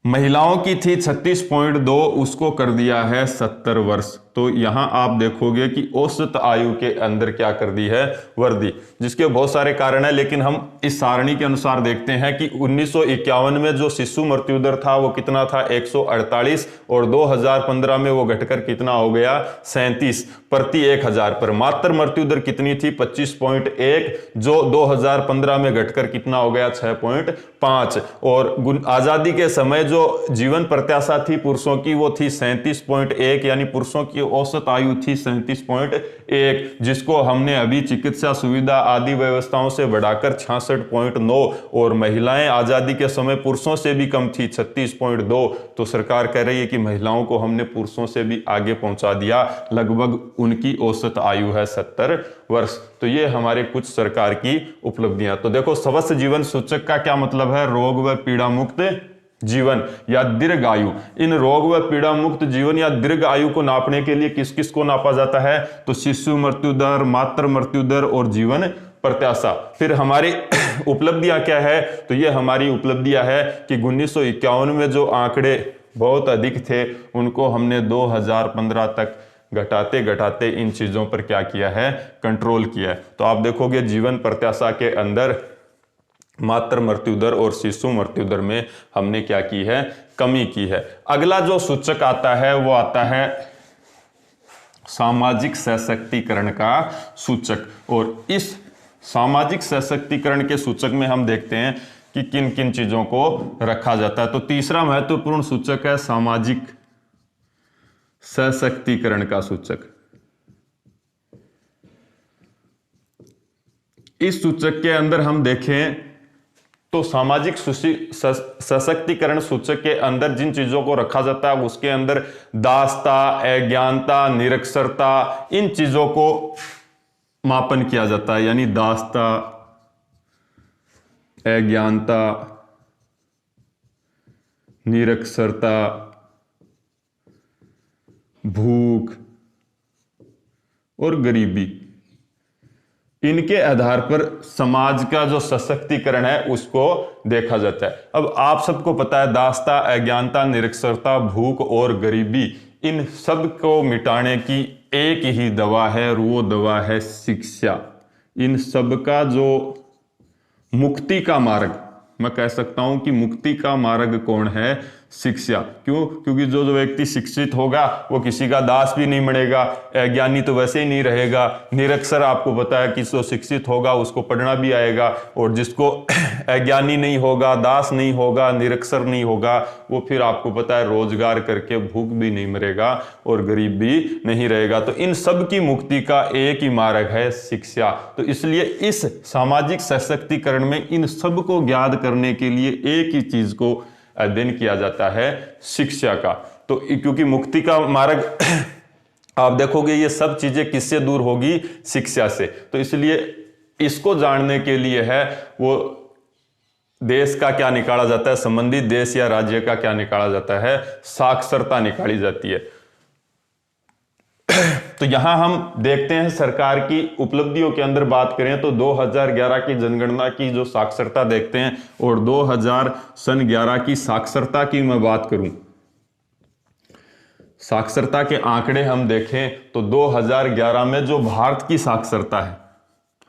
महिलाओं की थी 36.2, उसको कर दिया है 70 वर्ष। तो यहां आप देखोगे कि औसत आयु के अंदर क्या कर दी है, वृद्धि, जिसके बहुत सारे कारण है, लेकिन हम इस सारणी के अनुसार देखते हैं कि 1951 में जो शिशु मृत्यु दर था वो कितना था, 148, और 2015 में वो घटकर कितना हो गया, 37 प्रति 1000 पर। मातृ मृत्यु दर कितनी थी, 25.1, जो 2015 में घटकर कितना हो गया, 6.5। और आजादी के समय जो जीवन प्रत्याशा थी पुरुषों की वो थी 37.1, यानी पुरुषों की औसत आयु थी 37.1, जिसको हमने अभी चिकित्सा सुविधा आदि व्यवस्थाओं से बढ़ाकर 66.9, और महिलाएं आजादी के समय पुरुषों से भी कम थी 36.2। तो सरकार कह रही है कि महिलाओं को हमने पुरुषों से भी आगे पहुंचा दिया, लगभग उनकी औसत आयु है 70 वर्ष। तो ये हमारे कुछ सरकार की उपलब्धियां। तो देखो, स्वस्थ जीवन सूचक का क्या मतलब है, रोग व पीड़ा मुक्त जीवन या दीर्घ आयु। इन रोग व पीड़ा मुक्त जीवन या दीर्घ आयु को नापने के लिए किस किस को नापा जाता है, तो शिशु मृत्यु दर, मातृ मृत्यु दर और जीवन प्रत्याशा। फिर हमारी उपलब्धियां क्या है, तो ये हमारी उपलब्धियां है कि 1951 में जो आंकड़े बहुत अधिक थे उनको हमने 2015 तक घटाते घटाते इन चीजों पर क्या किया है, कंट्रोल किया है। तो आप देखोगे जीवन प्रत्याशा के अंदर मातृ मृत्यु दर और शिशु मृत्यु दर में हमने क्या की है, कमी की है। अगला जो सूचक आता है वो आता है सामाजिक सशक्तिकरण का सूचक। और इस सामाजिक सशक्तिकरण के सूचक में हम देखते हैं कि किन किन चीजों को रखा जाता है। तो तीसरा महत्वपूर्ण सूचक है सामाजिक सशक्तिकरण का सूचक। इस सूचक के अंदर हम देखें तो सामाजिक सशक्तिकरण सूचक के अंदर जिन चीजों को रखा जाता है उसके अंदर दासता, अज्ञानता, निरक्षरता, इन चीजों को मापन किया जाता है। यानी दासता, अज्ञानता, निरक्षरता, भूख और गरीबी, इनके आधार पर समाज का जो सशक्तिकरण है उसको देखा जाता है। अब आप सबको पता है दासता, अज्ञानता, निरक्षरता, भूख और गरीबी, इन सब को मिटाने की एक ही दवा है और वो दवा है शिक्षा। इन सब का जो मुक्ति का मार्ग, मैं कह सकता हूं कि मुक्ति का मार्ग कौन है, शिक्षा। क्यों? क्योंकि जो व्यक्ति शिक्षित होगा वो किसी का दास भी नहीं बनेगा, अज्ञानी तो वैसे ही नहीं रहेगा, निरक्षर आपको पता है कि जो शिक्षित होगा उसको पढ़ना भी आएगा, और जिसको अज्ञानी नहीं होगा, दास नहीं होगा, निरक्षर नहीं होगा, वो फिर आपको पता है रोजगार करके भूख भी नहीं मरेगा और गरीब भी नहीं रहेगा। तो इन सब की मुक्ति का एक ही मार्ग है शिक्षा। तो इसलिए इस सामाजिक सशक्तिकरण में इन सब को ज्ञात करने के लिए एक ही चीज को अध्ययन किया जाता है, शिक्षा का। तो क्योंकि मुक्ति का मार्ग आप देखोगे ये सब चीजें किससे दूर होगी, शिक्षा से। तो इसलिए इसको जानने के लिए है वो देश का क्या निकाला जाता है, संबंधित देश या राज्य का क्या निकाला जाता है, साक्षरता निकाली जाती है। तो यहां हम देखते हैं सरकार की उपलब्धियों के अंदर बात करें तो 2011 की जनगणना की जो साक्षरता देखते हैं, और 2011 की साक्षरता की मैं बात करूं, साक्षरता के आंकड़े हम देखें तो 2011 में जो भारत की साक्षरता है,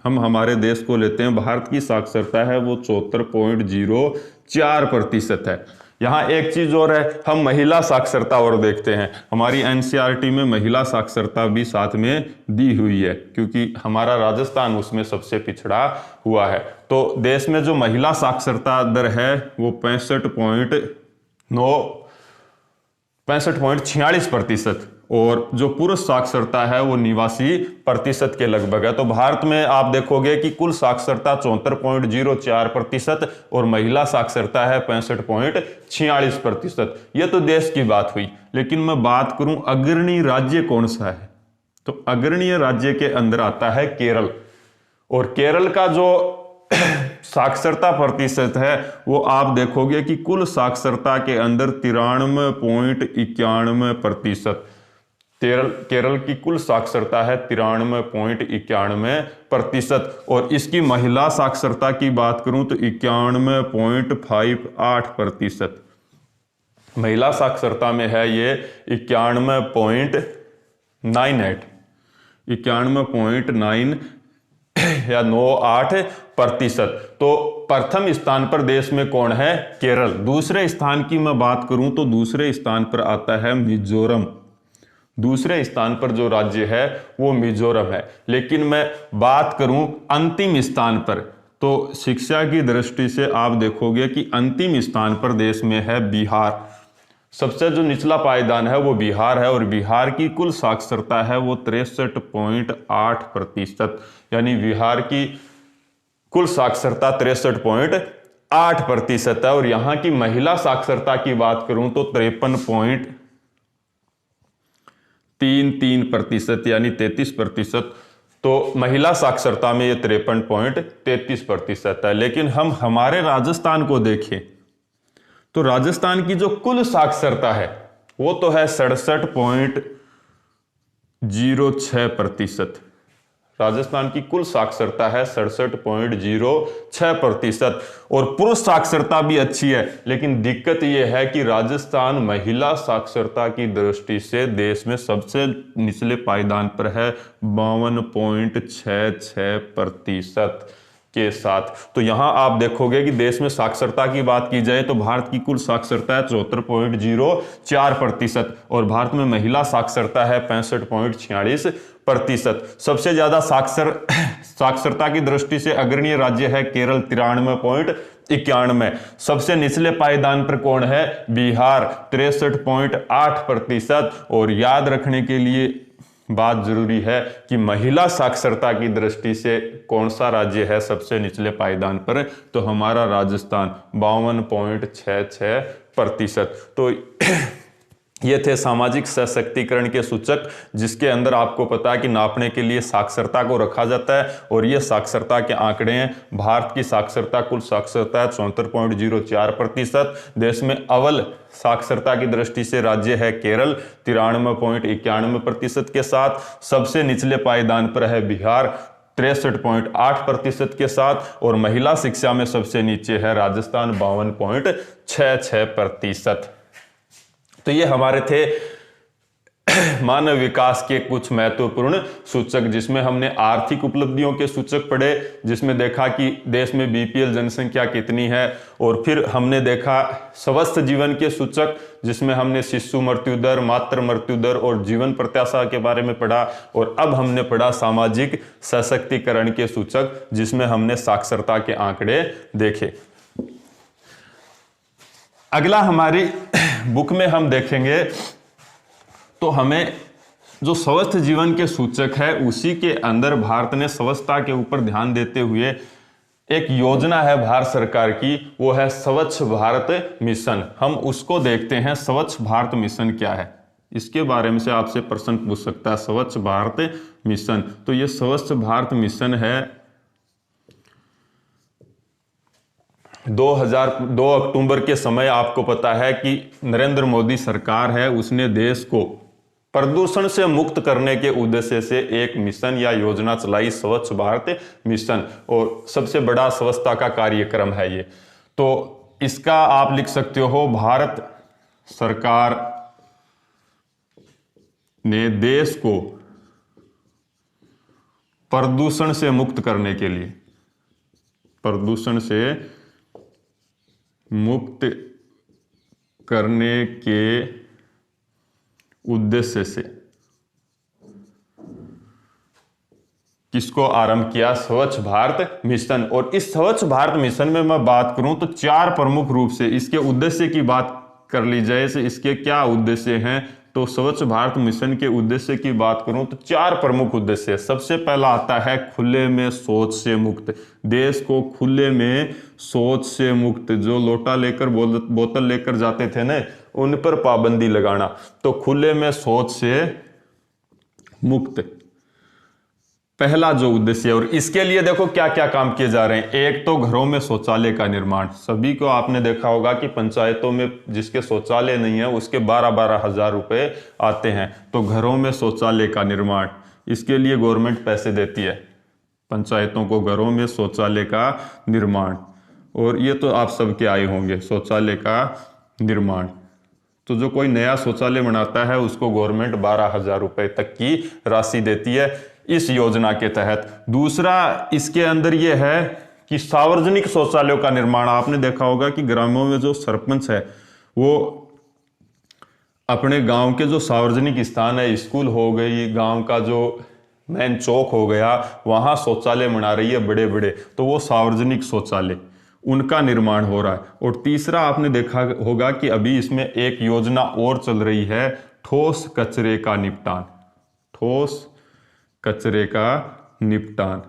हम हमारे देश को लेते हैं, भारत की साक्षरता है वो 74.04% है। यहाँ एक चीज और है, हम महिला साक्षरता और देखते हैं। हमारी एनसीईआरटी में महिला साक्षरता भी साथ में दी हुई है, क्योंकि हमारा राजस्थान उसमें सबसे पिछड़ा हुआ है। तो देश में जो महिला साक्षरता दर है वो 65.46%, और जो पुरुष साक्षरता है वो 89% के लगभग है। तो भारत में आप देखोगे कि कुल साक्षरता 74.04% और महिला साक्षरता है 65.46%। यह तो देश की बात हुई, लेकिन मैं बात करूं अग्रणी राज्य कौन सा है, तो अग्रणीय राज्य के अंदर आता है केरल। और केरल का जो साक्षरता प्रतिशत है वो आप देखोगे कि कुल साक्षरता के अंदर 93.91%। केरल की कुल साक्षरता है 93.91%, और इसकी महिला साक्षरता की बात करूं तो 91.58%। महिला साक्षरता में है ये 91.98, 91.9 या 98%। तो प्रथम स्थान पर देश में कौन है? केरल। दूसरे स्थान की मैं बात करूं तो दूसरे स्थान पर आता है मिजोरम। दूसरे स्थान पर जो राज्य है वो मिजोरम है। लेकिन मैं बात करूं अंतिम स्थान पर, तो शिक्षा की दृष्टि से आप देखोगे कि अंतिम स्थान पर देश में है बिहार। सबसे जो निचला पायदान है वो बिहार है, और बिहार की कुल साक्षरता है वो 63.8%, यानी बिहार की कुल साक्षरता 63.8% है। और यहां की महिला साक्षरता की बात करूं तो 53.33%, यानी 33%। तो महिला साक्षरता में ये 53.33% है। लेकिन हम हमारे राजस्थान को देखें तो राजस्थान की जो कुल साक्षरता है वो तो है 67.06%। राजस्थान की कुल साक्षरता है 67.06%। और पुरुष साक्षरता भी अच्छी है, लेकिन दिक्कत यह है कि राजस्थान महिला साक्षरता की दृष्टि से देश में सबसे निचले पायदान पर है 52.66% के साथ। तो यहां आप देखोगे कि देश में साक्षरता की बात की जाए तो भारत की कुल साक्षरता है 74.04%, और भारत में महिला साक्षरता है 65.46%। सबसे ज्यादा साक्षरता की दृष्टि से अग्रणी राज्य है केरल 93.91। सबसे निचले पायदान पर कौन है? बिहार 63.8%। और याद रखने के लिए बात जरूरी है कि महिला साक्षरता की दृष्टि से कौन सा राज्य है सबसे निचले पायदान पर? तो हमारा राजस्थान 52.66%। तो ये थे सामाजिक सशक्तिकरण के सूचक, जिसके अंदर आपको पता है कि नापने के लिए साक्षरता को रखा जाता है। और ये साक्षरता के आंकड़े हैं। भारत की साक्षरता, कुल साक्षरता है 74.04%। देश में अव्वल साक्षरता की दृष्टि से राज्य है केरल 93.91% के साथ। सबसे निचले पायदान पर है बिहार 63.8% के साथ। और महिला शिक्षा में सबसे नीचे है राजस्थान 52.66%। तो ये हमारे थे मानव विकास के कुछ महत्वपूर्ण सूचक, जिसमें हमने आर्थिक उपलब्धियों के सूचक पढ़े, जिसमें देखा कि देश में बीपीएल जनसंख्या कितनी है। और फिर हमने देखा स्वस्थ जीवन के सूचक, जिसमें हमने शिशु मृत्यु दर, मातृ मृत्यु दर और जीवन प्रत्याशा के बारे में पढ़ा। और अब हमने पढ़ा सामाजिक सशक्तिकरण के सूचक, जिसमें हमने साक्षरता के आंकड़े देखे। अगला हमारी बुक में हम देखेंगे तो हमें जो स्वस्थ जीवन के सूचक है उसी के अंदर भारत ने स्वच्छता के ऊपर ध्यान देते हुए एक योजना है भारत सरकार की, वो है स्वच्छ भारत मिशन। हम उसको देखते हैं। स्वच्छ भारत मिशन क्या है, इसके बारे में से आपसे प्रश्न पूछ सकता है। स्वच्छ भारत मिशन, तो ये स्वच्छ भारत मिशन है 2 अक्टूबर के समय आपको पता है कि नरेंद्र मोदी सरकार है, उसने देश को प्रदूषण से मुक्त करने के उद्देश्य से एक मिशन या योजना चलाई, स्वच्छ भारत मिशन। और सबसे बड़ा स्वच्छता का कार्यक्रम है ये। तो इसका आप लिख सकते हो, भारत सरकार ने देश को प्रदूषण से मुक्त करने के लिए, प्रदूषण से मुक्त करने के उद्देश्य से किसको आरंभ किया? स्वच्छ भारत मिशन। और इस स्वच्छ भारत मिशन में मैं बात करूं तो 4 प्रमुख रूप से इसके उद्देश्य की बात कर ली जाए तो इसके क्या उद्देश्य हैं? तो स्वच्छ भारत मिशन के उद्देश्य की बात करूं तो 4 प्रमुख उद्देश्य है। सबसे पहला आता है खुले में शौच से मुक्त। देश को खुले में शौच से मुक्त, जो लोटा लेकर बोतल लेकर जाते थे ना, उन पर पाबंदी लगाना। तो खुले में शौच से मुक्त पहला जो उद्देश्य है। और इसके लिए देखो क्या क्या काम किए जा रहे हैं। एक तो घरों में शौचालय का निर्माण। सभी को आपने देखा होगा कि पंचायतों में जिसके शौचालय नहीं है उसके 12-12 हजार रुपए आते हैं। तो घरों में शौचालय का निर्माण, इसके लिए गवर्नमेंट पैसे देती है पंचायतों को, घरों में शौचालय का निर्माण। और ये तो आप सबके आए होंगे, शौचालय का निर्माण। तो जो कोई नया शौचालय बनाता है उसको गवर्नमेंट 12,000 रुपए तक की राशि देती है इस योजना के तहत। दूसरा इसके अंदर यह है कि सार्वजनिक शौचालयों का निर्माण, आपने देखा होगा कि ग्रामों में जो सरपंच है वो अपने गांव के जो सार्वजनिक स्थान है, स्कूल हो गई, गांव का जो मेन चौक हो गया, वहां शौचालय बना रही है बड़े बड़े, तो वो सार्वजनिक शौचालय उनका निर्माण हो रहा है। और तीसरा आपने देखा होगा कि अभी इसमें एक योजना और चल रही है, ठोस कचरे का निपटान। ठोस कचरे का निपटान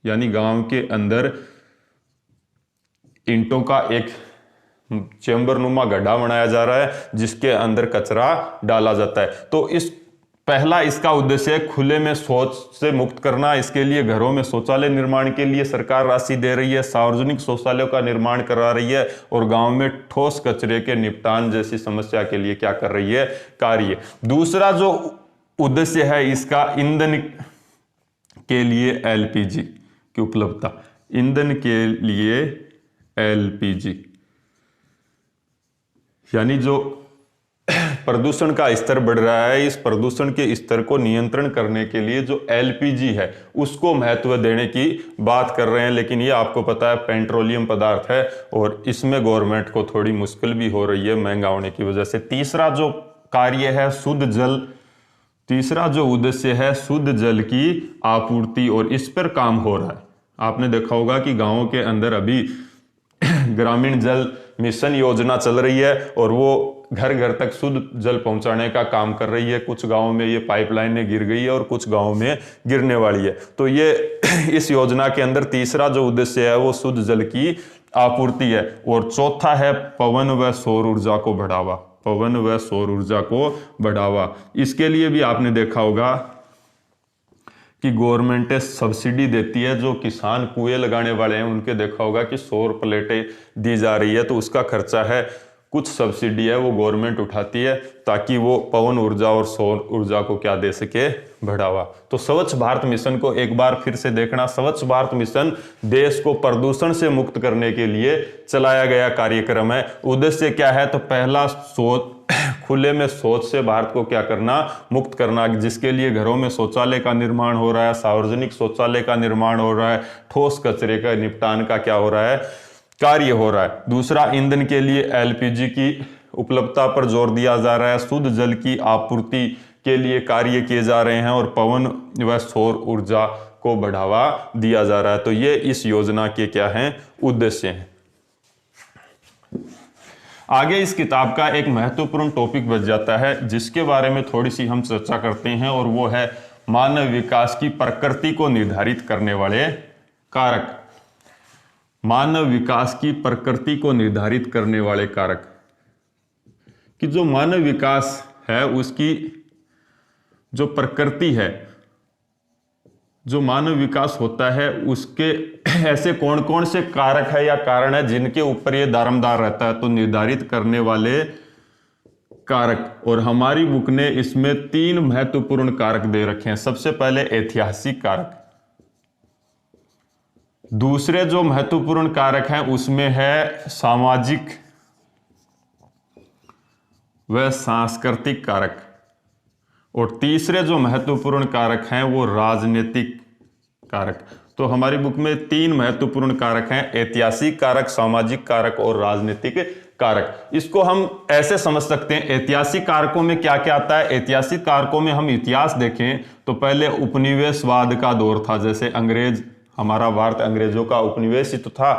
यानी गांव के अंदर ईंटों का एक चेंबर नुमा गड्ढा बनाया जा रहा है जिसके अंदर कचरा डाला जाता है। तो पहला इसका उद्देश्य है खुले में शौच से मुक्त करना। इसके लिए घरों में शौचालय निर्माण के लिए सरकार राशि दे रही है, सार्वजनिक शौचालयों का निर्माण करा रही है और गांव में ठोस कचरे के निपटान जैसी समस्या के लिए क्या कर रही है, कार्य। दूसरा जो उद्देश्य है इसका, ईंधन के लिए एलपीजी की उपलब्धता। ईंधन के लिए एलपीजी यानी जो प्रदूषण का स्तर बढ़ रहा है, इस प्रदूषण के स्तर को नियंत्रण करने के लिए जो एलपीजी है उसको महत्व देने की बात कर रहे हैं। लेकिन ये आपको पता है पेट्रोलियम पदार्थ है और इसमें गवर्नमेंट को थोड़ी मुश्किल भी हो रही है महंगा होने की वजह से। तीसरा जो कार्य है शुद्ध जल, तीसरा जो उद्देश्य है शुद्ध जल की आपूर्ति, और इस पर काम हो रहा है। आपने देखा होगा कि गांवों के अंदर अभी ग्रामीण जल मिशन योजना चल रही है और वो घर घर तक शुद्ध जल पहुंचाने का काम कर रही है। कुछ गांवों में ये पाइपलाइनें गिर गई है और कुछ गांवों में गिरने वाली है। तो ये इस योजना के अंदर तीसरा जो उद्देश्य है वो शुद्ध जल की आपूर्ति है। और चौथा है पवन व सौर ऊर्जा को बढ़ावा। पवन व सौर ऊर्जा को बढ़ावा, इसके लिए भी आपने देखा होगा कि गवर्नमेंट सब्सिडी देती है। जो किसान कुएं लगाने वाले हैं उनके देखा होगा कि सौर प्लेटें दी जा रही है, तो उसका खर्चा है, कुछ सब्सिडी है वो गवर्नमेंट उठाती है ताकि वो पवन ऊर्जा और सौर ऊर्जा को क्या दे सके, बढ़ावा। तो स्वच्छ भारत मिशन को एक बार फिर से देखना। स्वच्छ भारत मिशन देश को प्रदूषण से मुक्त करने के लिए चलाया गया कार्यक्रम है। उद्देश्य क्या है, तो पहला खुले में शौच से भारत को क्या करना, मुक्त करना, जिसके लिए घरों में शौचालय का निर्माण हो रहा है, सार्वजनिक शौचालय का निर्माण हो रहा है, ठोस कचरे का निपटान का क्या हो रहा है, कार्य हो रहा है। दूसरा, ईंधन के लिए एलपीजी की उपलब्धता पर जोर दिया जा रहा है, शुद्ध जल की आपूर्ति के लिए कार्य किए जा रहे हैं और पवन व सौर ऊर्जा को बढ़ावा दिया जा रहा है। तो ये इस योजना के क्या हैं, उद्देश्य हैं। आगे इस किताब का एक महत्वपूर्ण टॉपिक बच जाता है जिसके बारे में थोड़ी सी हम चर्चा करते हैं, और वो है मानव विकास की प्रकृति को निर्धारित करने वाले कारक। मानव विकास की प्रकृति को निर्धारित करने वाले कारक, कि जो मानव विकास है उसकी जो प्रकृति है, जो मानव विकास होता है उसके ऐसे कौन कौन से कारक है या कारण है जिनके ऊपर ये दारोमदार रहता है। तो निर्धारित करने वाले कारक, और हमारी बुक ने इसमें 3 महत्वपूर्ण कारक दे रखे हैं। सबसे पहले ऐतिहासिक कारक, दूसरे जो महत्वपूर्ण कारक हैं उसमें है सामाजिक व सांस्कृतिक कारक, और तीसरे जो महत्वपूर्ण कारक हैं वो राजनीतिक कारक। तो हमारी बुक में 3 महत्वपूर्ण कारक हैं, ऐतिहासिक कारक, सामाजिक कारक और राजनीतिक कारक। इसको हम ऐसे समझ सकते हैं, ऐतिहासिक कारकों में क्या क्या आता है। ऐतिहासिक कारकों में हम इतिहास देखें तो पहले उपनिवेशवाद का दौर था, जैसे अंग्रेज, हमारा भारत अंग्रेजों का उपनिवेशित था।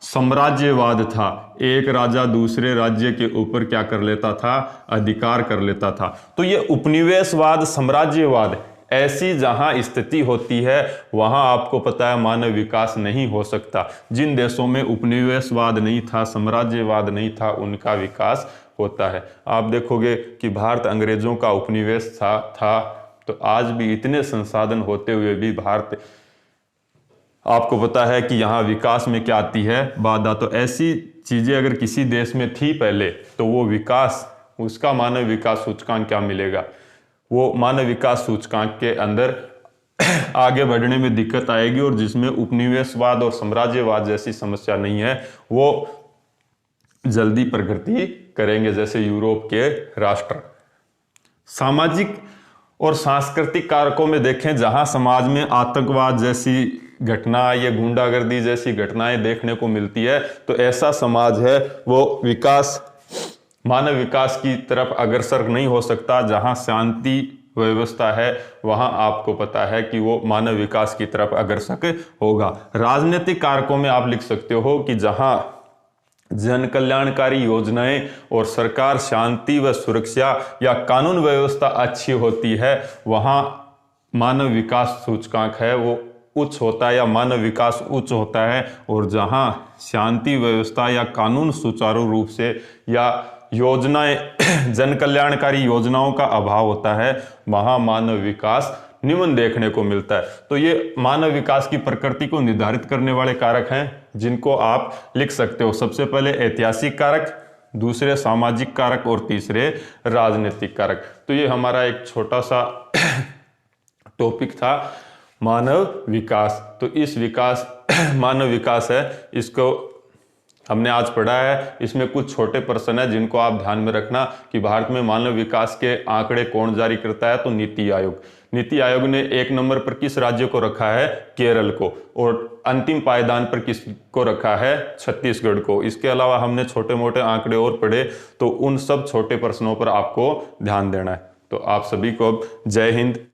साम्राज्यवाद था, एक राजा दूसरे राज्य के ऊपर क्या कर लेता था, अधिकार कर लेता था। तो ये उपनिवेशवाद, साम्राज्यवाद, ऐसी जहां स्थिति होती है वहां आपको पता है मानव विकास नहीं हो सकता। जिन देशों में उपनिवेशवाद नहीं था, साम्राज्यवाद नहीं था, उनका विकास होता है। आप देखोगे कि भारत अंग्रेजों का उपनिवेश था तो आज भी इतने संसाधन होते हुए भी भारत, आपको पता है कि यहाँ विकास में क्या आती है, बाधा। तो ऐसी चीजें अगर किसी देश में थी पहले तो वो विकास, उसका मानव विकास सूचकांक क्या मिलेगा, वो मानव विकास सूचकांक के अंदर आगे बढ़ने में दिक्कत आएगी। और जिसमें उपनिवेशवाद और साम्राज्यवाद जैसी समस्या नहीं है वो जल्दी प्रगति करेंगे जैसे यूरोप के राष्ट्र। सामाजिक और सांस्कृतिक कारकों में देखें, जहां समाज में आतंकवाद जैसी घटना या गुंडागर्दी जैसी घटनाएं देखने को मिलती है, तो ऐसा समाज है वो विकास, मानव विकास की तरफ अग्रसर नहीं हो सकता। जहां शांति व्यवस्था है वहां आपको पता है कि वो मानव विकास की तरफ अग्रसर होगा। राजनीतिक कारकों में आप लिख सकते हो कि जहां जन कल्याणकारी योजनाएं और सरकार शांति व सुरक्षा या कानून व्यवस्था अच्छी होती है, वहां मानव विकास सूचकांक है वो उच्च होता है या मानव विकास उच्च होता है। और जहां शांति व्यवस्था या कानून सुचारू रूप से या योजनाएं जन कल्याणकारी योजनाओं का अभाव होता है, वहां मानव विकास निम्न देखने को मिलता है। तो ये मानव विकास की प्रकृति को निर्धारित करने वाले कारक हैं जिनको आप लिख सकते हो। सबसे पहले ऐतिहासिक कारक, दूसरे सामाजिक कारक और तीसरे राजनीतिक कारक। तो ये हमारा एक छोटा सा टॉपिक था, मानव विकास। तो इस विकास मानव विकास है, इसको हमने आज पढ़ा है। इसमें कुछ छोटे प्रश्न है जिनको आप ध्यान में रखना कि भारत में मानव विकास के आंकड़े कौन जारी करता है, तो नीति आयोग। नीति आयोग ने 1 नंबर पर किस राज्य को रखा है, केरल को, और अंतिम पायदान पर किस को रखा है, छत्तीसगढ़ को। इसके अलावा हमने छोटे मोटे आंकड़े और पढ़े, तो उन सब छोटे प्रश्नों पर आपको ध्यान देना है। तो आप सभी को जय हिंद।